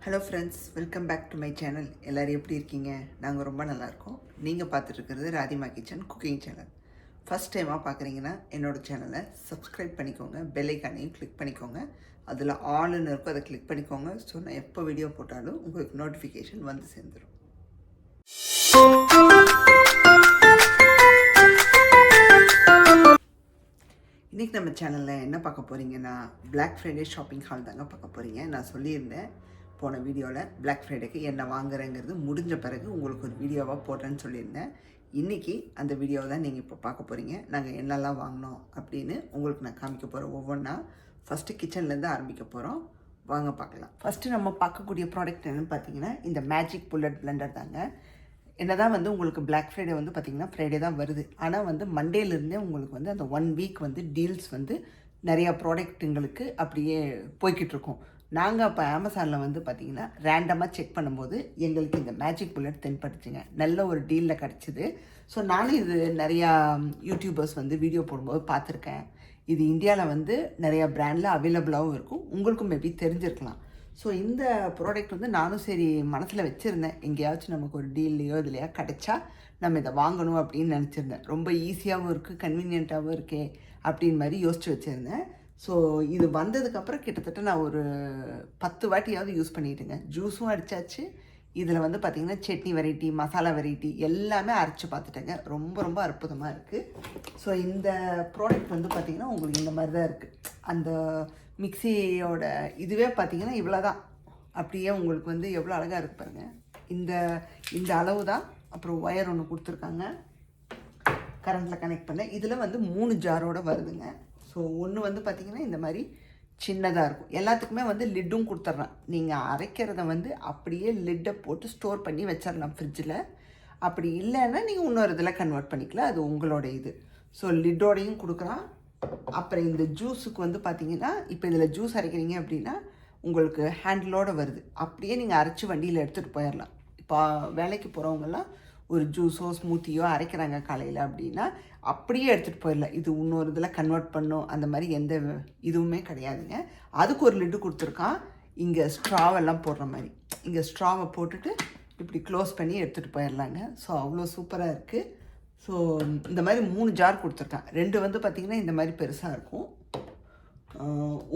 Hello friends, welcome back to my channel. எல்லோரும் எப்படி இருக்கீங்க? நாங்கள் ரொம்ப நல்லாயிருக்கோம். நீங்கள் பார்த்துட்ருக்கிறது Radhima kitchen cooking channel. First டைமாக பார்க்குறீங்கன்னா என்னோடய சேனலை சப்ஸ்கிரைப் பண்ணிக்கோங்க, பெல் ஐக்கானையும் கிளிக் பண்ணிக்கோங்க. அதில் ஆல்னு இருக்கும், அதை கிளிக் பண்ணிக்கோங்க. ஸோ நான் எப்போ வீடியோ போட்டாலும் உங்களுக்கு நோட்டிஃபிகேஷன் வந்து சேர்ந்துடும். இன்றைக்கி நம்ம சேனலில் என்ன பார்க்க போகிறீங்கன்னா, பிளாக் ஃப்ரைடே ஷாப்பிங் ஹால் தாங்க பார்க்க போகிறீங்க. நான் சொல்லியிருந்தேன் போன வீடியோவில் பிளாக் ஃப்ரைடேக்கு என்ன வாங்குறேங்கிறது முடிஞ்ச பிறகு உங்களுக்கு ஒரு வீடியோவாக போடுறேன்னு சொல்லியிருந்தேன். இன்றைக்கி அந்த வீடியோவை தான் நீங்கள் இப்போ பார்க்க போகிறீங்க. நாங்கள் என்னெல்லாம் வாங்கினோம் அப்படின்னு உங்களுக்கு நான் காமிக்க போகிறோம். ஒவ்வொன்றா ஃபஸ்ட்டு கிச்சன்லேருந்து ஆரம்பிக்க போகிறோம். வாங்க பார்க்கலாம். ஃபஸ்ட்டு நம்ம பார்க்கக்கூடிய ப்ராடக்ட் என்னென்னு பார்த்தீங்கன்னா, இந்த மேஜிக் புல்லட் பிளெண்டர் தாங்க. என்ன தான் வந்து உங்களுக்கு பிளாக் ஃப்ரைடே வந்து பார்த்திங்கன்னா ஃப்ரைடே தான் வருது. ஆனால் வந்து மண்டேலேருந்தே உங்களுக்கு வந்து அந்த 1 வீக் வந்து டீல்ஸ் வந்து நிறையா ப்ராடக்ட்டுங்களுக்கு அப்படியே போய்கிட்ருக்கோம். நாங்கள் அப்போ அமேசானில் வந்து பார்த்திங்கன்னா ரேண்டமாக செக் பண்ணும்போது எங்களுக்கு இந்த மேஜிக் புல்லட் தென்பட்டுச்சுங்க. நல்ல ஒரு டீலில் கிடச்சிது. ஸோ நானும் இது நிறையா யூடியூபர்ஸ் வந்து வீடியோ போடும்போது பார்த்துருக்கேன். இது இந்தியாவில் வந்து நிறையா பிராண்டில் அவைலபிளாகவும் இருக்கும். உங்களுக்கும் மேபி தெரிஞ்சிருக்கலாம். ஸோ இந்த ப்ராடக்ட் வந்து நானும் சரி மனசில் வச்சுருந்தேன், எங்கேயாச்சும் நமக்கு ஒரு டீல்லையோ இதுலையா கிடச்சா நம்ம இதை வாங்கணும் அப்படின்னு நினச்சிருந்தேன். ரொம்ப ஈஸியாகவும் இருக்குது, கன்வீனியண்ட்டாகவும் இருக்கே அப்படின்னு மாதிரி யோசித்து வச்சுருந்தேன். ஸோ இது வந்ததுக்கப்புறம் கிட்டத்தட்ட நான் ஒரு 10 வாட்டியாவது யூஸ் பண்ணிவிட்டுங்க. ஜூஸும் அடித்தாச்சு. இதில் வந்து பார்த்திங்கன்னா சட்னி வெரைட்டி, மசாலா வெரைட்டி எல்லாமே அரைச்சி பார்த்துட்டேங்க. ரொம்ப ரொம்ப அற்புதமாக இருக்குது. ஸோ இந்த ப்ராடக்ட் வந்து பார்த்திங்கன்னா உங்களுக்கு இந்த மாதிரி தான் இருக்குது. அந்த மிக்சியோட இதுவே பார்த்திங்கன்னா இவ்வளோ தான். அப்படியே உங்களுக்கு வந்து எவ்வளோ அழகாக இருக்குது பாருங்கள். இந்த அளவு தான். அப்புறம் ஒயர் ஒன்று கொடுத்துருக்காங்க, கரண்ட்டில் கனெக்ட் பண்ண. இதில் வந்து 3 ஜாரோடு வருதுங்க. ஸோ ஒன்று வந்து பார்த்திங்கன்னா இந்த மாதிரி சின்னதாக இருக்கும். எல்லாத்துக்குமே வந்து லிட்டும் கொடுத்துட்றேன். நீங்கள் அரைக்கிறத வந்து அப்படியே லிட்டை போட்டு ஸ்டோர் பண்ணி வச்சிடலாம் ஃப்ரிட்ஜில். அப்படி இல்லைன்னா நீங்கள் இன்னொரு இதில் கன்வெர்ட் பண்ணிக்கலாம், அது உங்களோட இது. ஸோ லிட்டோடையும் கொடுக்குறான். அப்புறம் இந்த ஜூஸுக்கு வந்து பார்த்திங்கன்னா இப்போ இதில் ஜூஸ் அரைக்கிறீங்க அப்படின்னா உங்களுக்கு ஹேண்டிலோடு வருது. அப்படியே நீங்கள் அரைச்சி வண்டியில் எடுத்துகிட்டு போயிடலாம். இப்போ வேலைக்கு போகிறவங்கெல்லாம் ஒரு ஜூஸோ ஸ்மூத்தியோ அரைக்கிறாங்க காலையில் அப்படின்னா அப்படியே எடுத்துகிட்டு போயிடலாம். இது இன்னொரு இதில் கன்வெர்ட் பண்ணும் அந்த மாதிரி எந்த இதுவுமே கிடையாதுங்க. அதுக்கு ஒரு லிட்டு கொடுத்துருக்கான். இங்கே ஸ்ட்ராவெல்லாம் போடுற மாதிரி இங்கே ஸ்ட்ராவை போட்டுட்டு இப்படி க்ளோஸ் பண்ணி எடுத்துகிட்டு போயிடலாங்க. ஸோ அவ்வளோ சூப்பராக இருக்குது. ஸோ இந்த மாதிரி 3 ஜார் கொடுத்துருக்கான். 2 வந்து பார்த்திங்கன்னா இந்த மாதிரி பெருசாக இருக்கும்,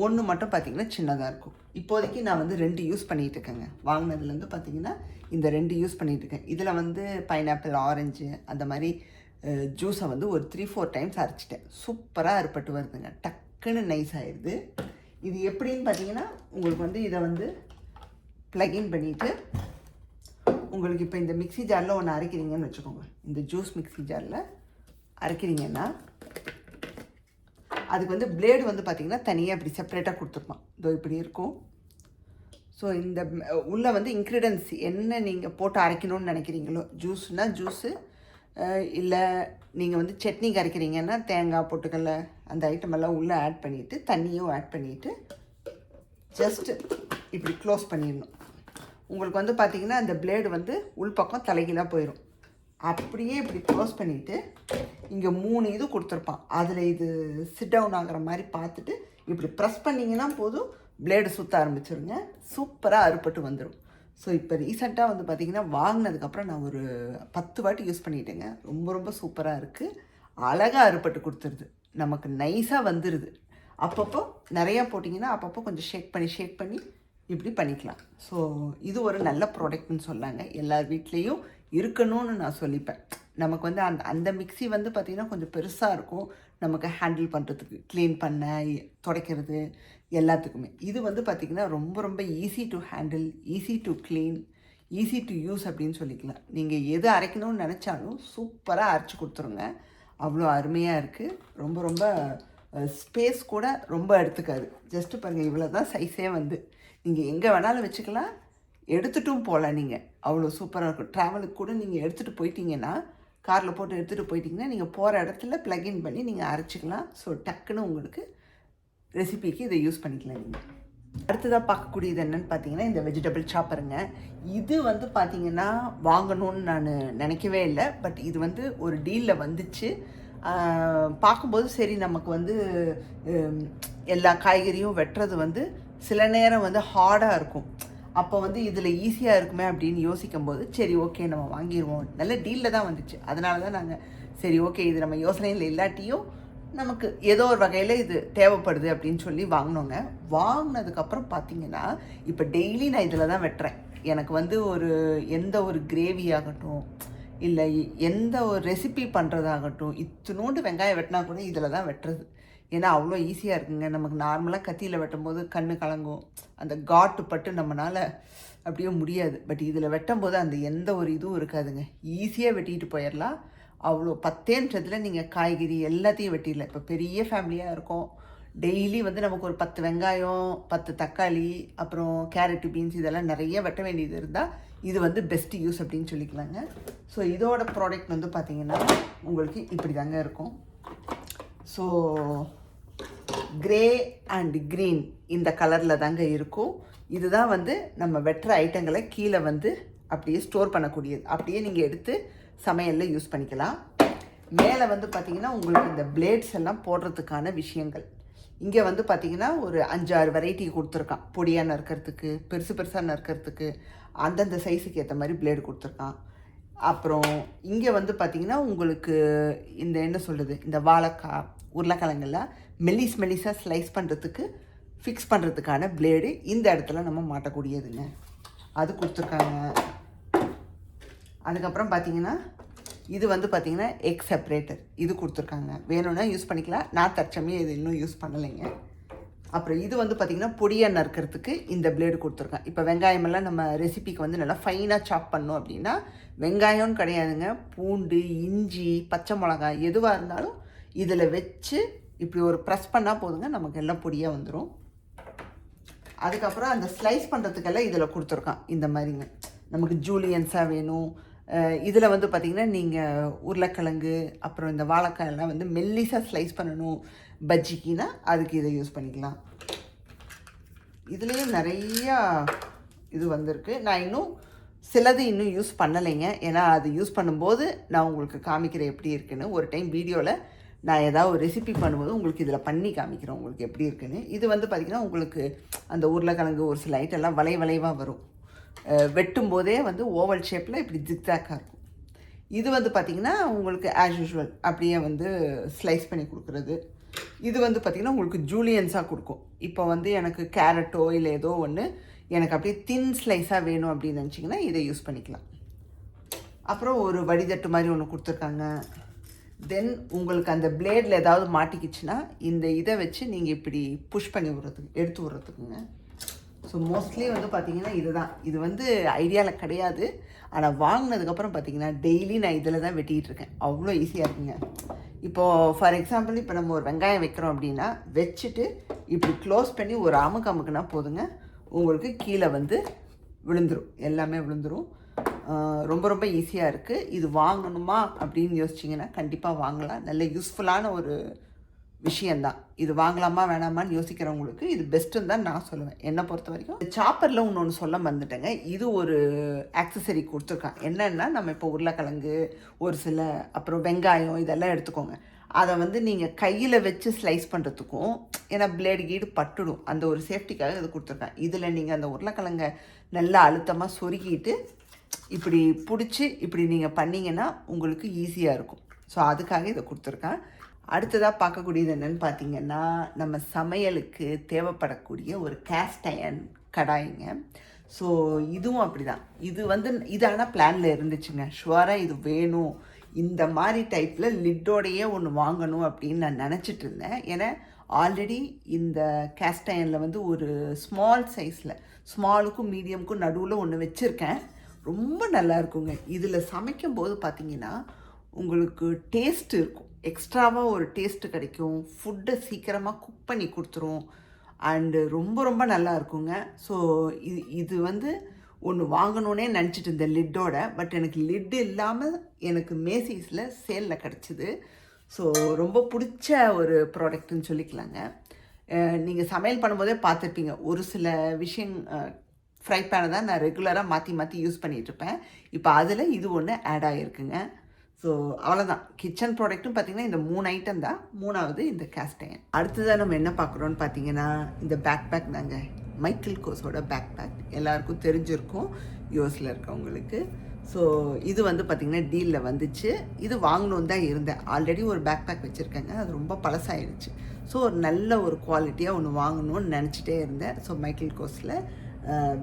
1 மட்டும் பார்த்திங்கன்னா சின்னதாக இருக்கும். இப்போதைக்கு நான் வந்து 2 யூஸ் பண்ணிகிட்டு இருக்கேங்க. வாங்கினதுலேருந்து பார்த்திங்கன்னா இந்த 2 யூஸ் பண்ணிகிட்ருக்கேன். இதில் வந்து பைனாப்பிள், ஆரஞ்சு அந்த மாதிரி ஜூஸை வந்து ஒரு 3-4 டைம்ஸ் அரைச்சிட்டேன். சூப்பராக அறுப்பட்டு வருதுங்க. டக்குன்னு நைஸ் ஆகிடுது. இது எப்படின்னு பார்த்தீங்கன்னா உங்களுக்கு வந்து இதை வந்து ப்ளக்இன் பண்ணிவிட்டு உங்களுக்கு இப்போ இந்த மிக்ஸி ஜாரில் ஒன்று அரைக்கிறீங்கன்னு வச்சுக்கோங்க. இந்த ஜூஸ் மிக்ஸி ஜாரில் அரைக்கிறீங்கன்னா அதுக்கு வந்து பிளேடு வந்து பார்த்திங்கன்னா தனியாக இப்படி செப்பரேட்டாக கொடுத்துருப்பான். இதோ இப்படி இருக்கும். ஸோ இந்த உள்ளே வந்து இன்க்ரீடியன்ஸ் என்ன நீங்கள் போட்டு அரைக்கணும்னு நினைக்கிறீங்களோ, ஜூஸ்னால் ஜூஸு, இல்லை நீங்கள் வந்து சட்னிக்கு அரைக்கிறீங்கன்னா தேங்காய், பொட்டுக்கடலை அந்த ஐட்டம் எல்லாம் உள்ளே ஆட் பண்ணிவிட்டு தண்ணியும் ஆட் பண்ணிவிட்டு ஜஸ்ட்டு இப்படி க்ளோஸ் பண்ணிடணும். உங்களுக்கு வந்து பார்த்திங்கன்னா அந்த பிளேடு வந்து உள்பக்கம் தலைகீழாக போயிடும். அப்படியே இப்படி க்ளோஸ் பண்ணிவிட்டு இங்கே 3 இது கொடுத்துருப்பான். அதில் இது சிட் டவுன் ஆகிற மாதிரி பார்த்துட்டு இப்படி ப்ரெஸ் பண்ணிங்கன்னா போதும், பிளேடு சுற்ற ஆரம்பிச்சிருங்க. சூப்பராக அறுப்பட்டு வந்துடும். ஸோ இப்போ ரீசெண்டாக வந்து பார்த்திங்கன்னா வாங்கினதுக்கப்புறம் நான் ஒரு 10 வாட்டி யூஸ் பண்ணிட்டேங்க. ரொம்ப ரொம்ப சூப்பராக இருக்குது. அழகாக அறுப்பட்டு கொடுத்துருது, நமக்கு நைஸாக வந்துடுது. அப்பப்போ நிறையா போட்டிங்கன்னா அப்பப்போ கொஞ்சம் ஷேக் பண்ணி இப்படி பண்ணிக்கலாம். ஸோ இது ஒரு நல்ல ப்ராடக்ட்னு சொல்லாங்க. எல்லார் வீட்லேயும் இருக்கணும்னு நான் சொல்லிப்பேன். நமக்கு வந்து அந்த மிக்ஸி வந்து பார்த்திங்கன்னா கொஞ்சம் பெருசாக இருக்கும், நமக்கு ஹேண்டில் பண்ணுறதுக்கு, க்ளீன் பண்ண, துடைக்கிறது எல்லாத்துக்குமே. இது வந்து பார்த்திங்கன்னா ரொம்ப ரொம்ப easy to handle, easy to clean, easy to use அப்படின்னு சொல்லிக்கலாம். நீங்கள் எது அரைக்கணும்னு நினச்சாலும் சூப்பராக அரைச்சி கொடுத்துருங்க. அவ்வளோ அருமையாக இருக்குது. ரொம்ப ரொம்ப ஸ்பேஸ் கூட ரொம்ப எடுத்துக்காது. ஜஸ்ட்டு பாருங்கள், இவ்வளோ தான் சைஸே வந்து நீங்கள் எங்கே வேணாலும் வச்சுக்கலாம், எடுத்துகிட்டும் போகலாம். நீங்கள் அவ்வளோ சூப்பராக இருக்கும். ட்ராவலுக்கு கூட நீங்கள் எடுத்துகிட்டு போயிட்டீங்கன்னா, காரில் போட்டு எடுத்துகிட்டு போயிட்டிங்கன்னா நீங்கள் போகிற இடத்துல ப்ளக்இன் பண்ணி நீங்கள் அரைச்சிக்கலாம். ஸோ டக்குன்னு உங்களுக்கு ரெசிபிக்கு இதை யூஸ் பண்ணிக்கலாம். நீங்கள் அடுத்ததாக பார்க்கக்கூடியது என்னென்னு பார்த்தீங்கன்னா இந்த வெஜிடபிள் சாப்பருங்க. இது வந்து பார்த்திங்கன்னா வாங்கணும்னு நான் நினைக்கவே இல்லை. பட் இது வந்து ஒரு டீலில் வந்துச்சு. பார்க்கும்போது சரி நமக்கு வந்து எல்லா காய்கறியும் வெட்டுறது வந்து சில நேரம் வந்து ஹார்டாக இருக்கும். அப்போ வந்து இதில் ஈஸியாக இருக்குமே அப்படின்னு யோசிக்கும் போது சரி ஓகே நம்ம வாங்கிடுவோம், நல்ல டீலில் தான் வந்துச்சு. அதனால தான் நாங்கள் சரி ஓகே இது நம்ம யோசனையில் இல்லாட்டியும் நமக்கு ஏதோ ஒரு வகையில் இது தேவைப்படுது அப்படின்னு சொல்லி வாங்கினோங்க. வாங்கினதுக்கப்புறம் பார்த்தீங்கன்னா இப்போ டெய்லி நான் இதில் தான் வெட்டுறேன். எனக்கு வந்து எந்த ஒரு கிரேவி ஆகட்டும் இல்லை எந்த ஒரு ரெசிபி பண்ணுறதாகட்டும், இத்தினோண்டு வெங்காயம் வெட்டினா கூட இதில் தான் வெட்டுறது. ஏன்னா அவ்வளோ ஈஸியாக இருக்குங்க. நமக்கு நார்மலாக கத்தியில் வெட்டும்போது கண்ணு கலங்கும், அந்த காட்டு பட்டு நம்மளால் அப்படியே முடியாது. பட் இதில் வெட்டும்போது அந்த எந்த ஒரு இதுவும் இருக்காதுங்க, ஈஸியாக வெட்டிட்டு போயிடலாம். அவ்வளோ 10 நிமிஷத்தில் நீங்கள் காய்கறி எல்லாத்தையும் வெட்டிடலாம். இப்போ பெரிய ஃபேமிலியாக இருக்கும், டெய்லி வந்து நமக்கு ஒரு 10 வெங்காயம் 10 தக்காளி அப்புறம் கேரட்டு பீன்ஸ் இதெல்லாம் நிறைய வெட்ட வேண்டியது இருந்தால் இது வந்து பெஸ்ட்டு யூஸ் அப்படின்னு சொல்லிக்கலாங்க. ஸோ இதோட ப்ராடக்ட் வந்து பார்த்திங்கன்னா உங்களுக்கு இப்படி தாங்க இருக்கும். ஸோ கிரே அண்ட் க்ரீன் இந்த கலரில் தாங்க இருக்கும். இதுதான் வந்து நம்ம வெட்டுற ஐட்டங்களை கீழே வந்து அப்படியே ஸ்டோர் பண்ணக்கூடியது. அப்படியே நீங்கள் எடுத்து சமையலில் யூஸ் பண்ணிக்கலாம். மேலே வந்து பார்த்திங்கன்னா உங்களுக்கு இந்த பிளேட்ஸ் எல்லாம் போடுறதுக்கான விஷயங்கள் இங்கே வந்து பார்த்திங்கன்னா ஒரு 5-6 வெரைட்டி கொடுத்துருக்கான். பொடியாக நறுக்கிறதுக்கு, பெருசாக நறுக்கிறதுக்கு, அந்தந்த சைஸுக்கு ஏற்ற மாதிரி பிளேடு கொடுத்துருக்கான். அப்புறம் இங்கே வந்து பார்த்திங்கன்னா உங்களுக்கு இந்த என்ன சொல்கிறது, இந்த வாழைக்காய் உருளைக்கிழங்கெல்லாம் மெல்லிஸாக ஸ்லைஸ் பண்ணுறதுக்கு ஃபிக்ஸ் பண்ணுறதுக்கான பிளேடு இந்த இடத்துல நம்ம மாட்டக்கூடியதுங்க, அது கொடுத்துருக்காங்க. அதுக்கப்புறம் பார்த்திங்கன்னா இது வந்து பார்த்திங்கன்னா எக் செப்ரேட்டர் இது கொடுத்துருக்காங்க. வேணும்னா யூஸ் பண்ணிக்கலாம், நான் தற்சமயம் இது இன்னும் யூஸ் பண்ணலைங்க. அப்புறம் இது வந்து பார்த்திங்கன்னா பொடியாக நறுக்கிறதுக்கு இந்த பிளேடு கொடுத்துருக்கேன். இப்போ வெங்காயமெல்லாம் நம்ம ரெசிபிக்கு வந்து நல்லா ஃபைனாக சாப் பண்ணோம் அப்படின்னா வெங்காயம்னு கிடையாதுங்க, பூண்டு, இஞ்சி, பச்சை மிளகாய் எதுவாக இருந்தாலும் இதில் வச்சு இப்படி ஒரு ப்ரெஸ் பண்ணால் போதுங்க, நமக்கு எல்லாம் பொடியாக வந்துடும். அதுக்கப்புறம் அந்த ஸ்லைஸ் பண்ணுறதுக்கெல்லாம் இதில் கொடுத்துருக்கான். இந்த மாதிரிங்க நமக்கு ஜூலியன்ஸாக வேணும். இதில் வந்து பார்த்திங்கன்னா நீங்கள் உருளைக்கிழங்கு அப்புறம் இந்த வாழைக்காய் எல்லாம் வந்து மெல்லிஸாக ஸ்லைஸ் பண்ணணும் பஜ்ஜிக்கினா அதுக்கு இதை யூஸ் பண்ணிக்கலாம். இதுலேயும் நிறையா இது வந்திருக்கு. நான் இன்னும் சிலது இன்னும் யூஸ் பண்ணலைங்க, ஏன்னா அது யூஸ் பண்ணும்போது நான் உங்களுக்கு காமிக்கிறேன் எப்படி இருக்குன்னு. ஒரு டைம் வீடியோவில் நான் ஏதாவது ஒரு ரெசிபி பண்ணும்போது உங்களுக்கு இதில் பண்ணி காமிக்கிறேன் உங்களுக்கு எப்படி இருக்குன்னு. இது வந்து பார்த்திங்கன்னா உங்களுக்கு அந்த உருளைக்கிழங்கு ஒரு சில ஐட்டெல்லாம் வளைவாக வரும், வெட்டும் போதே வந்து ஓவல் ஷேப்பில் இப்படி ஜிக்ஸாக்காக இருக்கும். இது வந்து பார்த்திங்கன்னா உங்களுக்கு ஆஸ் யூஷுவல் அப்படியே வந்து ஸ்லைஸ் பண்ணி கொடுக்குறது. இது வந்து பார்த்திங்கன்னா உங்களுக்கு ஜூலியன்ஸாக கொடுக்கும். இப்போ வந்து எனக்கு கேரட்டோ இல்லை ஏதோ ஒன்று எனக்கு அப்படியே தின் ஸ்லைஸாக வேணும் அப்படின்னு நினச்சிங்கன்னா இதை யூஸ் பண்ணிக்கலாம். அப்புறம் ஒரு வடிதட்டு மாதிரி ஒன்று கொடுத்துருக்காங்க. தென் உங்களுக்கு அந்த பிளேடில் ஏதாவது மாட்டிக்கிச்சுன்னா இந்த இதை வச்சு நீங்கள் இப்படி புஷ் பண்ணி விட்றதுக்கு எடுத்து விட்றதுக்குங்க. ஸோ மோஸ்ட்லி வந்து பார்த்திங்கன்னா இதுதான், இது வந்து ஐடியாவில் கிடையாது. ஆனால் வாங்கினதுக்கப்புறம் பார்த்திங்கன்னா டெய்லி நான் இதில் தான் வெட்டிகிட்டு இருக்கேன். அவ்வளோ ஈஸியாக இருக்குங்க. இப்போது ஃபார் எக்ஸாம்பிள் இப்போ நம்ம ஒரு வெங்காயம் வைக்கிறோம் அப்படின்னா வச்சுட்டு இப்படி க்ளோஸ் பண்ணி ஒரு அமுக்குனா போதுங்க, உங்களுக்கு கீழே வந்து விழுந்துடும், எல்லாமே விழுந்துடும். ரொம்ப ஈஸியாக இருக்குது. இது வாங்கணுமா அப்படின்னு யோசிச்சிங்கன்னா கண்டிப்பாக வாங்கலாம். நல்ல யூஸ்ஃபுல்லான ஒரு விஷயந்தான். இது வாங்கலாமா வேணாமான்னு யோசிக்கிறவங்களுக்கு இது பெஸ்ட்டுன்னு தான் நான் சொல்லுவேன் என்னை பொறுத்த வரைக்கும். சாப்பரில் இன்னொன்று சொல்ல மறந்துட்டேங்க, இது ஒரு ஆக்சசரி கொடுத்துருக்கான். என்னென்னா நம்ம இப்போ உருளைக்கிழங்கு ஒரு சில அப்புறம் வெங்காயம் இதெல்லாம் எடுத்துக்கோங்க, அதை வந்து நீங்கள் கையில் வச்சு ஸ்லைஸ் பண்ணுறதுக்கும், ஏன்னா பிளேடு கீடு பட்டுடும், அந்த ஒரு சேஃப்டிக்காக இது கொடுத்துருக்கேன். இதில் நீங்கள் அந்த உருளைக்கிழங்கை நல்லா அழுத்தமாக சொருகிட்டு இப்படி பிடிச்சி இப்படி நீங்கள் பண்ணிங்கன்னா உங்களுக்கு ஈஸியாக இருக்கும். ஸோ அதுக்காக இதை கொடுத்துருக்கேன். அடுத்ததாக பார்க்கக்கூடியது என்னென்னு பார்த்தீங்கன்னா நம்ம சமையலுக்கு தேவைப்படக்கூடிய ஒரு கேஸ்ட் அயர்ன் கடாய்ங்க. ஸோ இதுவும் அப்படி தான். இது வந்து இது ஆனால் பிளானில் இருந்துச்சுங்க, ஷுவராக இது வேணும், இந்த மாதிரி டைப்பில் லிட்டோடையே ஒன்று வாங்கணும் அப்படின்னு நான் நினச்சிட்டு இருந்தேன். ஏன்னா ஆல்ரெடி இந்த கேஸ்ட் அயர்னில் வந்து ஒரு ஸ்மால் சைஸில், ஸ்மாலுக்கும் மீடியமுக்கும் நடுவில் ஒன்று வச்சுருக்கேன். ரொம்ப நல்லா இருக்குங்க. இதில் சமைக்கும்போது பார்த்திங்கன்னா உங்களுக்கு டேஸ்ட் இருக்கும், எக்ஸ்ட்ராவாக ஒரு டேஸ்ட்டு கிடைக்கும், ஃபுட்டை சீக்கிரமாக குக் பண்ணி கொடுத்துரும், அண்டு ரொம்ப நல்லா இருக்குங்க. ஸோ இது வந்து ஒன்று வாங்கணுன்னே நினச்சிட்டு இருந்தேன் லிட்டோட. பட் எனக்கு லிட்டு இல்லாமல் எனக்கு மேசிஸில் சேலில் கிடச்சிது. ஸோ ரொம்ப பிடிச்ச ஒரு ப்ராடக்ட்டுன்னு சொல்லிக்கலாங்க. நீங்கள் சமையல் பண்ணும்போதே பார்த்துருப்பீங்க, ஒரு சில விஷயம் ஃப்ரை பேனை தான் நான் ரெகுலராக மாற்றி யூஸ் பண்ணிகிட்ருப்பேன். இப்போ அதில் இது ஒன்று ஆட் ஆகிருக்குங்க. ஸோ அவ்வளோதான். கிச்சன் ப்ராடக்ட்டும் பார்த்தீங்கன்னா இந்த 3 ஐட்டம் தான். 3வது இந்த கேஸ்ட் அயர்ன். அடுத்ததாக நம்ம என்ன பார்க்குறோன்னு பார்த்தீங்கன்னா இந்த பேக் பேக் தாங்க. மைக்கேல் கோஸோட பேக் பேக் எல்லாருக்கும் தெரிஞ்சிருக்கும் யூஎஸில் இருக்கவங்களுக்கு. ஸோ இது வந்து பார்த்திங்கன்னா டீலில் வந்துச்சு. இது வாங்கணுன்னு தான் இருந்தேன். ஆல்ரெடி ஒரு பேக் பேக் வச்சுருக்கேங்க, அது ரொம்ப பழசாயிடுச்சு. ஸோ ஒரு நல்ல ஒரு குவாலிட்டியாக ஒன்று வாங்கணும்னு நினச்சிட்டே இருந்தேன். ஸோ மைக்கேல் கோஸில்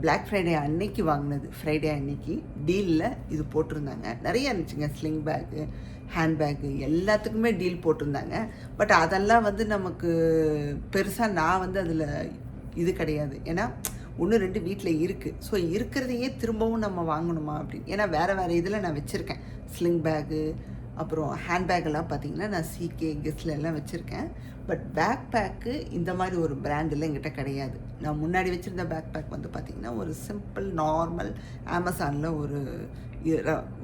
பிளாக் ஃப்ரைடே அன்னைக்கு வாங்கினது, ஃப்ரைடே அன்னைக்கு டீலில் இது போட்டிருந்தாங்க. நிறைய இருந்துச்சுங்க, ஸ்லிங் பேக்கு, ஹேண்ட் பேக்கு எல்லாத்துக்குமே டீல் போட்டிருந்தாங்க. பட் அதெல்லாம் வந்து நமக்கு பெருசாக நான் வந்து அதில் இது கிடையாது. ஏன்னா 1 2 வீட்டில் இருக்குது. ஸோ இருக்கிறதையே திரும்பவும் நம்ம வாங்கணுமா அப்படின்னு. ஏன்னா வேறு இதில் நான் வச்சுருக்கேன். ஸ்லிங் பேக்கு அப்புறம் ஹேண்ட் பேக்கெல்லாம் பார்த்திங்கன்னா நான் சிகே கெஸ்டில் எல்லாம் வச்சுருக்கேன். பட் பேக் பேக்கு இந்த மாதிரி ஒரு பிராண்டில் என்கிட்ட கிடையாது. நான் முன்னாடி வச்சுருந்த பேக் பேக் வந்து பார்த்திங்கன்னா ஒரு சிம்பிள் நார்மல் அமேசானில் ஒரு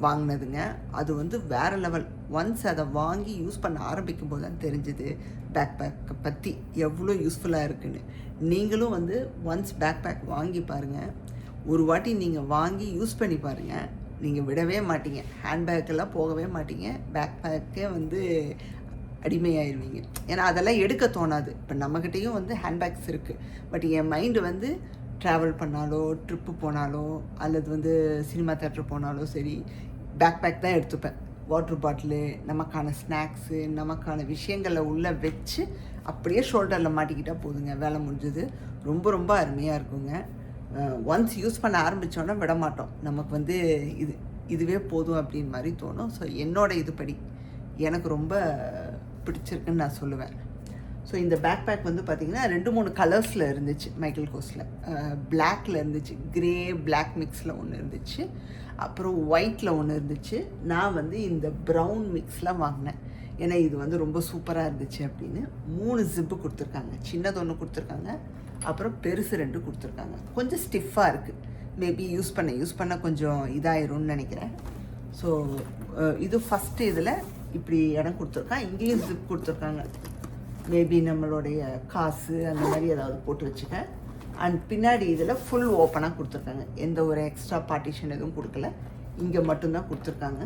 வாங்கினதுங்க. அது வந்து வேறு லெவல். ஒன்ஸ் அதை வாங்கி யூஸ் பண்ண ஆரம்பிக்கும் போது தான் தெரிஞ்சுது பேக் பேக்கை பற்றி எவ்வளோ யூஸ்ஃபுல்லாக இருக்குன்னு. நீங்களும் வந்து ஒன்ஸ் பேக் பேக் வாங்கி பாருங்கள். ஒரு வாட்டி நீங்கள் வாங்கி யூஸ் பண்ணி பாருங்கள், நீங்கள் விடவே மாட்டீங்க. ஹேண்ட்பேக்கெல்லாம் போகவே மாட்டீங்க. பேக் பேக்கே வந்து அடிமையாயிருவீங்க. ஏன்னா அதெல்லாம் எடுக்க தோணாது. இப்போ நம்மக்கிட்டேயும் வந்து ஹேண்ட்பேக்ஸ் இருக்குது. பட் என் மைண்டு வந்து ட்ராவல் பண்ணாலோ ட்ரிப்பு போனாலோ அல்லது வந்து சினிமா தேட்டர் போனாலோ சரி பேக் பேக் தான் எடுத்துப்பேன். வாட்டர் பாட்டிலு, நமக்கான ஸ்நாக்ஸு, நமக்கான விஷயங்களை உள்ளே வச்சு அப்படியே ஷோல்டரில் மாட்டிக்கிட்டால் போதுங்க, வேலை முடிஞ்சது. ரொம்ப ரொம்ப அருமையாக இருக்குங்க. ஒன்ஸ் யூஸ் பண்ண ஆரம்பித்தோன்னா விட மாட்டோம். நமக்கு வந்து இதுவே போதும் அப்படின்னு மாதிரி தோணும். ஸோ என்னோடய இதுபடி எனக்கு ரொம்ப பிடிச்சிருக்குன்னு நான் சொல்லுவேன். ஸோ இந்த பேக் பேக் வந்து பார்த்திங்கன்னா 2 3 கலர்ஸில் இருந்துச்சு. மைக்கேல் கோஸில் பிளாக்கில் இருந்துச்சு, க்ரே பிளாக் மிக்ஸில் ஒன்று இருந்துச்சு, அப்புறம் ஒயிட்டில் ஒன்று இருந்துச்சு. நான் வந்து இந்த ப்ரௌன் மிக்ஸில் வாங்கினேன். ஏன்னா இது வந்து ரொம்ப சூப்பராக இருந்துச்சு அப்படின்னு. 3 ஜிப்பு கொடுத்துருக்காங்க. சின்னது ஒன்று கொடுத்துருக்காங்க, அப்புறம் பெருசு 2 கொடுத்துருக்காங்க. கொஞ்சம் ஸ்டிஃபாக இருக்குது. மேபி யூஸ் பண்ண கொஞ்சம் இதாயிரும்னு நினைக்கிறேன். ஸோ இது ஃபஸ்ட்டு இதில் இப்படி இடம் கொடுத்துருக்கான். இங்கேயும் ஜிப் கொடுத்துருக்காங்க. மேபி நம்மளுடைய காசு அந்த மாதிரி ஏதாவது போட்டு வச்சுக்க. அண்ட் பின்னாடி இதில் ஃபுல் ஓப்பனாக கொடுத்துருக்காங்க. எந்த ஒரு எக்ஸ்ட்ரா பார்ட்டிஷன் எதுவும் கொடுக்கல, இங்கே மட்டும்தான் கொடுத்துருக்காங்க.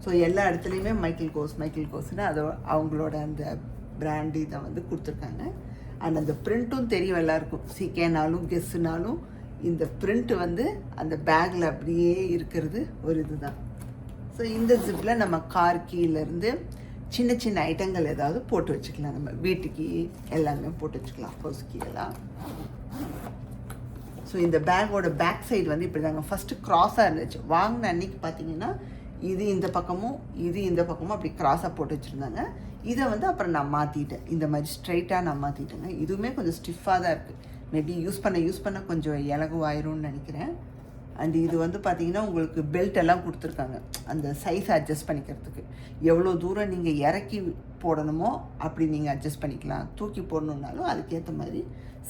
ஸோ எல்லா இடத்துலையுமே மைக்கேல் கோஸ்னு அதை அவங்களோட அந்த பிராண்டு இதை வந்து கொடுத்துருக்காங்க. அண்ட் அந்த ப்ரிண்ட்டும் தெரியும் எல்லாருக்கும். சிகேனாலும் கெஸ்ஸுனாலும் இந்த ப்ரிண்ட் வந்து அந்த பேக்கில் அப்படியே இருக்கிறது ஒரு இதுதான். ஸோ இந்த ஜிப்பில் நம்ம கார் கீழேருந்து சின்ன சின்ன ஐட்டங்கள் ஏதாவது போட்டு வச்சுக்கலாம். நம்ம வீட்டுக்கு எல்லாமே போட்டு வச்சுக்கலாம், ஹவுஸ் கீ எல்லாம். ஸோ இந்த பேக்கோட பேக் சைடு வந்து இப்படி தாங்க ஃபஸ்ட்டு க்ராஸாக இருந்துச்சு. வாங்கின அன்னைக்கு பார்த்தீங்கன்னா இது இந்த பக்கமும் அப்படி க்ராஸாக போட்டு வச்சுருந்தாங்க. இதை வந்து அப்புறம் நான் மாற்றிட்டேன். இந்த மாதிரி ஸ்ட்ரைட்டாக நான் மாற்றிட்டேங்க. இதுவுமே கொஞ்சம் ஸ்டிஃபாக தான் இருக்குது. மேபி யூஸ் பண்ண கொஞ்சம் இலகுவாயிரும்னு நினைக்கிறேன். அண்ட் இது வந்து பார்த்திங்கன்னா உங்களுக்கு பெல்ட் எல்லாம் கொடுத்துருக்காங்க, அந்த சைஸ் அட்ஜஸ்ட் பண்ணிக்கிறதுக்கு. எவ்வளோ தூரம் நீங்கள் இறக்கி போடணுமோ அப்படி நீங்கள் அட்ஜஸ்ட் பண்ணிக்கலாம். தூக்கி போடணுன்னாலும் அதுக்கேற்ற மாதிரி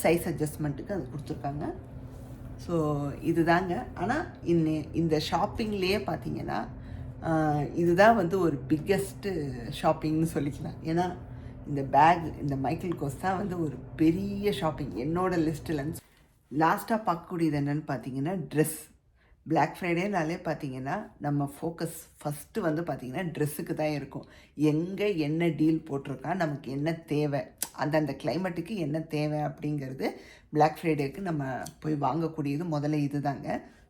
சைஸ் அட்ஜஸ்ட்மெண்ட்டுக்கு அது கொடுத்துருக்காங்க. ஸோ இதுதாங்க. ஆனால் இந்த ஷாப்பிங்லேயே பார்த்தீங்கன்னா இதுதான் வந்து ஒரு பிக்கெஸ்ட்டு ஷாப்பிங்னு சொல்லிக்கலாம். ஏன்னா இந்த மைக்கேல் கோஸ் தான் வந்து ஒரு பெரிய ஷாப்பிங் என்னோடய லிஸ்ட்டில். லாஸ்ட்டாக பார்க்கக்கூடியது என்னென்னு பார்த்தீங்கன்னா ட்ரெஸ். பிளாக் ஃப்ரைடேனாலே பார்த்தீங்கன்னா நம்ம ஃபோக்கஸ் ஃபஸ்ட்டு வந்து பார்த்திங்கன்னா ட்ரெஸ்ஸுக்கு தான் இருக்கும். எங்கே என்ன டீல் போட்டிருக்கா, நமக்கு என்ன தேவை, அந்தந்த கிளைமேட்டுக்கு என்ன தேவை அப்படிங்கிறது பிளாக் ஃப்ரைடேக்கு நம்ம போய் வாங்கக்கூடியது முதல்ல இது தாங்க.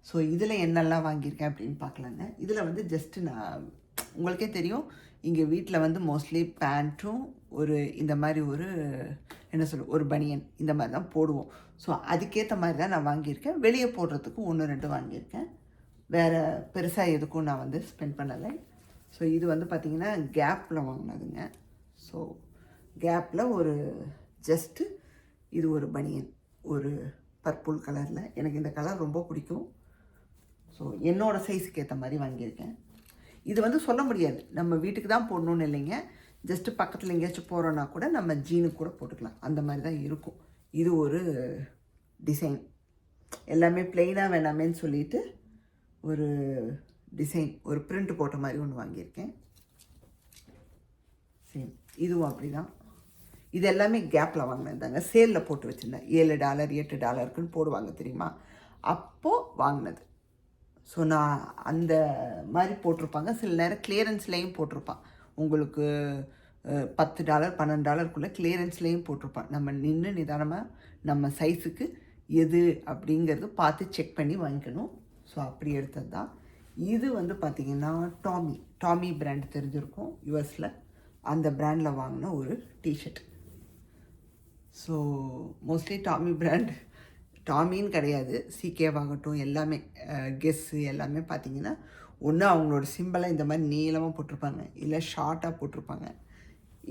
ஸோ இதில் என்னெல்லாம் வாங்கியிருக்கேன் அப்படின்னு பார்க்கலாங்க. இதில் வந்து ஜஸ்ட்டு நான் உங்களுக்கே தெரியும், இங்கே வீட்டில் வந்து மோஸ்ட்லி பேண்ட்டும் இந்த மாதிரி ஒரு பனியன் இந்த மாதிரி தான் போடுவோம். ஸோ அதுக்கேற்ற மாதிரி தான் நான் வாங்கியிருக்கேன். வெளியே போடுறதுக்கு 1 2 வாங்கியிருக்கேன். வேறு பெருசாக எதுக்கும் நான் வந்து ஸ்பெண்ட் பண்ணலை. ஸோ இது வந்து பார்த்திங்கன்னா கேப்பில் வாங்கினதுங்க. ஸோ கேப்பில் ஜஸ்ட்டு இது ஒரு பனியன், ஒரு பர்பிள் கலரில். எனக்கு இந்த கலர் ரொம்ப பிடிக்கும். ஸோ என்னோடய சைஸுக்கு ஏற்ற மாதிரி வாங்கியிருக்கேன். இது வந்து சொல்ல முடியாது நம்ம வீட்டுக்கு தான் போடணுன்னு இல்லைங்க. ஜஸ்ட்டு பக்கத்தில் எங்கேயாச்சும் போகிறோன்னா கூட நம்ம ஜீனுக்கு கூட போட்டுக்கலாம், அந்த மாதிரி தான் இருக்கும். இது ஒரு டிசைன். எல்லாமே ப்ளெயினாக வேணாமேன்னு சொல்லிட்டு ஒரு டிசைன், ஒரு பிரிண்ட் போட்ட மாதிரி ஒன்று வாங்கியிருக்கேன். சேம் இதுவும் அப்படி தான். இது எல்லாமே கேப்பில் வாங்கினதாங்க. சேலில் போட்டு வச்சுருந்தேன். $7 $8க்குன்னு போடுவாங்க தெரியுமா, அப்போது வாங்கினது. ஸோ நான் அந்த மாதிரி போட்டிருப்பாங்க. சில நேரம் கிளியரன்ஸ்லேயும் போட்டிருப்பான். உங்களுக்கு $10 $12 கிளியரன்ஸ்லேயும் போட்டிருப்பான். நம்ம நின்று நிதானமாக நம்ம சைஸுக்கு எது அப்படிங்கிறது பார்த்து செக் பண்ணி வாங்கிக்கணும். ஸோ அப்படி எடுத்தது தான் இது. வந்து பார்த்திங்கன்னா டாமி பிராண்ட் தெரிஞ்சிருக்கும் யூஎஸில். அந்த பிராண்டில் வாங்கின ஒரு T-shirt. So mostly Tommy brand, டாமின்னு கிடையாது, சிகேவாகட்டும் எல்லாமே கெஸ்ஸு எல்லாமே பார்த்திங்கன்னா ஒன்று அவங்களோட சிம்பிளை இந்த மாதிரி நீளமாக போட்டிருப்பாங்க, இல்லை ஷார்ட்டாக போட்டிருப்பாங்க.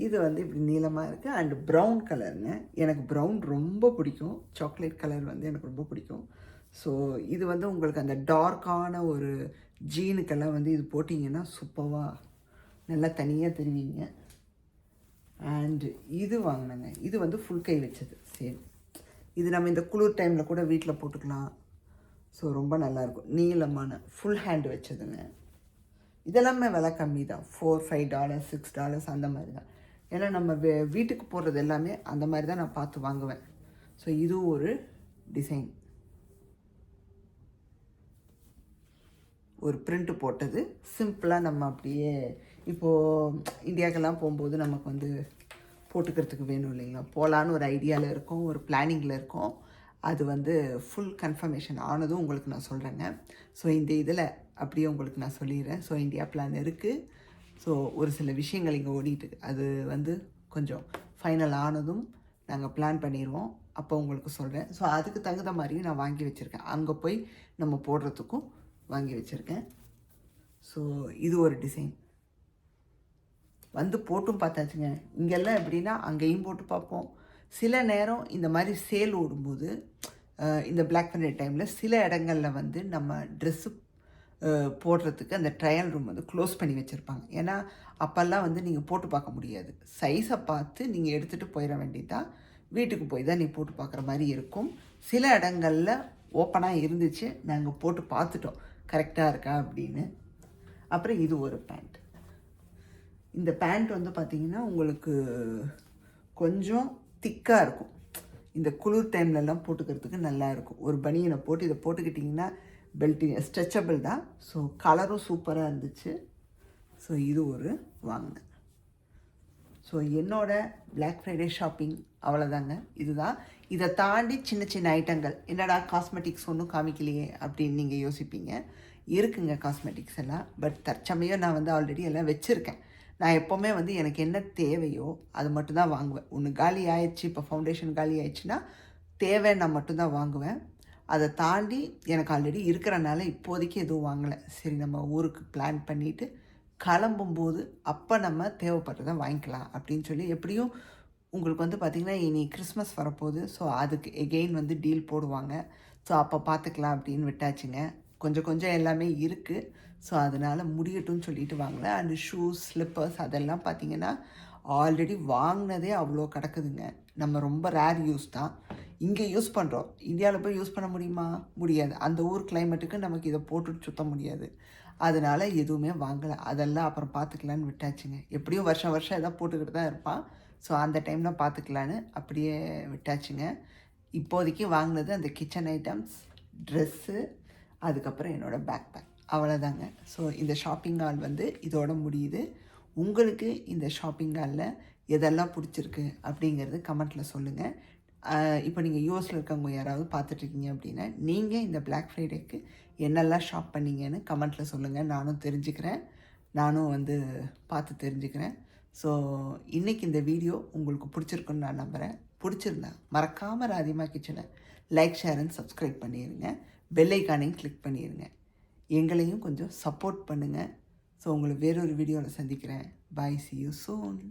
இது வந்து இப்படி நீளமாக இருக்குது. அண்ட் ப்ரௌன் கலருங்க. எனக்கு ப்ரௌன் ரொம்ப பிடிக்கும். சாக்லேட் கலர் வந்து எனக்கு ரொம்ப பிடிக்கும். ஸோ இது வந்து உங்களுக்கு அந்த டார்க்கான ஒரு ஜீனுக்கெல்லாம் வந்து இது போட்டிங்கன்னா சூப்பராக நல்லா தனியாக தெரிவிங்க. அண்டு இது வாங்கினேங்க. இது வந்து ஃபுல் கை வச்சது. சரி, இது நம்ம இந்த குளிர் டைமில் கூட வீட்டில் போட்டுக்கலாம். ஸோ ரொம்ப நல்லாயிருக்கும். நீளமான ஃபுல் ஹேண்டு வச்சதுங்க. இதெல்லாமே விலை கம்மி தான். $4, $5, $6 அந்த மாதிரி தான். ஏன்னா நம்ம வீட்டுக்கு போடுறது எல்லாமே அந்த மாதிரி தான் நான் பார்த்து வாங்குவேன். ஸோ இது ஒரு டிசைன், ஒரு பிரிண்ட்டு போட்டது. சிம்பிளாக நம்ம அப்படியே இப்போது இந்தியாவுக்கெல்லாம் போகும்போது நமக்கு வந்து போட்டுக்கிறதுக்கு வேணும் இல்லைங்களா. போகலான்னு ஒரு ஐடியாவில் இருக்கோம், ஒரு பிளானிங்கில் இருக்கோம். அது வந்து ஃபுல் கன்ஃபர்மேஷன் ஆனதும் உங்களுக்கு நான் சொல்கிறேங்க. ஸோ இந்த இதில் அப்படியே உங்களுக்கு நான் சொல்லிடுறேன். ஸோ இந்தியா பிளான் இருக்குது. ஸோ ஒரு சில விஷயங்கள் இங்கே ஓடிட்டு, அது வந்து கொஞ்சம் ஃபைனல் ஆனதும் நாங்கள் பிளான் பண்ணிடுவோம். அப்போ உங்களுக்கு சொல்கிறேன். ஸோ அதுக்கு தகுந்த மாதிரியும் நான் வாங்கி வச்சுருக்கேன். அங்கே போய் நம்ம போடுறதுக்கும் வாங்கி வச்சுருக்கேன். ஸோ இது ஒரு டிசைன் வந்து போட்டும் பார்த்தாச்சுங்க. இங்கெல்லாம் எப்படின்னா அங்கேயும் போட்டு பார்ப்போம். சில நேரம் இந்த மாதிரி சேல் ஓடும்போது இந்த பிளாக் ஃப்ரைடே டைமில் சில இடங்களில் வந்து நம்ம ட்ரெஸ்ஸு போடுறதுக்கு அந்த ட்ரையல் ரூம் வந்து க்ளோஸ் பண்ணி வச்சுருப்பாங்க. ஏன்னா அப்போல்லாம் வந்து நீங்கள் போட்டு பார்க்க முடியாது. சைஸை பார்த்து நீங்கள் எடுத்துகிட்டு போயிட வேண்டியதான். வீட்டுக்கு போய் தான் நீ போட்டு பார்க்குற மாதிரி இருக்கும். சில இடங்களில் ஓப்பனாக இருந்துச்சு, நாங்கள் போட்டு பார்த்துட்டோம் கரெக்டாக இருக்கா அப்படின்னு. அப்புறம் இது ஒரு பேண்ட். இந்த பேண்ட் வந்து பார்த்திங்கன்னா உங்களுக்கு கொஞ்சம் திக்காக இருக்கும். இந்த குளிர் டைம்லலாம் போட்டுக்கிறதுக்கு நல்லா இருக்கும். ஒரு பனியனை போட்டு இதை போட்டுக்கிட்டிங்கன்னா பெல்ட்டிங் ஸ்ட்ரெச்சபிள் தான். ஸோ கலரும் சூப்பராக இருந்துச்சு. ஸோ இது ஒரு வாங்கினேன். ஸோ என்னோடய பிளாக் ஃப்ரைடே ஷாப்பிங் அவ்வளோதாங்க. இதுதான். இதை தாண்டி சின்ன சின்ன ஐட்டங்கள், என்னடா காஸ்மெட்டிக்ஸ் ஒன்றும் காமிக்கலையே அப்படின்னு நீங்கள் யோசிப்பீங்க. இருக்குங்க காஸ்மெட்டிக்ஸ் எல்லாம். பட் தற்சமயம் நான் வந்து ஆல்ரெடி எல்லாம் வச்சுருக்கேன். நான் எப்போவுமே வந்து எனக்கு என்ன தேவையோ அது மட்டும்தான் வாங்குவேன். ஒன்று காலி ஆயிடுச்சு, இப்போ ஃபவுண்டேஷன் காலி ஆயிடுச்சுன்னா தேவைன்னா மட்டும்தான் வாங்குவேன். அதை தாண்டி எனக்கு ஆல்ரெடி இருக்கிறனால இப்போதைக்கு எதுவும் வாங்கலை. சரி, நம்ம ஊருக்கு பிளான் பண்ணிவிட்டு கிளம்பும்போது அப்போ நம்ம தேவைப்பட்டதை வாங்கிக்கலாம் அப்படின்னு சொல்லி. எப்படியும் உங்களுக்கு வந்து பார்த்திங்கன்னா இனி கிறிஸ்மஸ் வரப்போகுது. ஸோ அதுக்கு எகெயின் வந்து டீல் போடுவாங்க. ஸோ அப்போ பார்த்துக்கலாம் அப்படின்னு விட்டாச்சுங்க. கொஞ்சம் கொஞ்சம் எல்லாமே இருக்குது. ஸோ அதனால் முடியட்டும்னு சொல்லிட்டு வாங்கலை. அண்டு ஷூஸ், ஸ்லிப்பர்ஸ் அதெல்லாம் பார்த்திங்கன்னா ஆல்ரெடி வாங்கினதே அவ்வளோ கிடக்குதுங்க. நம்ம ரொம்ப ரேர் யூஸ் தான் இங்கே யூஸ் பண்ணுறோம். இந்தியாவில் போய் யூஸ் பண்ண முடியுமா? முடியாது. அந்த ஊர் கிளைமேட்டுக்கு நமக்கு இதை போட்டுட்டு சுத்த முடியாது. அதனால் எதுவுமே வாங்கலை. அதெல்லாம் அப்புறம் பார்த்துக்கலான்னு விட்டாச்சுங்க. எப்படியும் வருஷம் வருஷம் எதாவது போட்டுக்கிட்டு தான் இருப்பான். ஸோ அந்த டைமில் பார்த்துக்கலான்னு அப்படியே விட்டாச்சுங்க. இப்போதைக்கு வாங்கினது அந்த கிச்சன் ஐட்டம்ஸ், ட்ரெஸ்ஸு, அதுக்கப்புறம் என்னோடய பேக் அவ்வளோதாங்க. ஸோ இந்த ஷாப்பிங் ஹால் வந்து இதோட முடியுது. உங்களுக்கு இந்த ஷாப்பிங் ஹாலில் எதெல்லாம் பிடிச்சிருக்கு அப்படிங்கிறது கமெண்ட்டில் சொல்லுங்கள். இப்போ நீங்கள் யூஎஸில் இருக்கவங்க யாராவது பார்த்துட்ருக்கீங்க அப்படின்னா நீங்கள் இந்த பிளாக் ஃப்ரைடேக்கு என்னெல்லாம் ஷாப் பண்ணீங்கன்னு கமெண்ட்டில் சொல்லுங்கள். நானும் தெரிஞ்சுக்கிறேன், நானும் வந்து பார்த்து தெரிஞ்சுக்கிறேன். ஸோ இன்றைக்கி இந்த வீடியோ உங்களுக்கு பிடிச்சிருக்குன்னு நான் நம்புகிறேன். பிடிச்சிருந்தா மறக்காமல் ராதிமா கிச்சனை லைக், ஷேர் அண்ட் சப்ஸ்கிரைப் பண்ணிடுங்க. பெல் ஐக்கானையும் கிளிக் பண்ணிடுங்க. எங்களையும் கொஞ்சம் சப்போர்ட் பண்ணுங்கள். ஸோ உங்களை வேறொரு வீடியோவில் சந்திக்கிறேன். பாய், see you soon.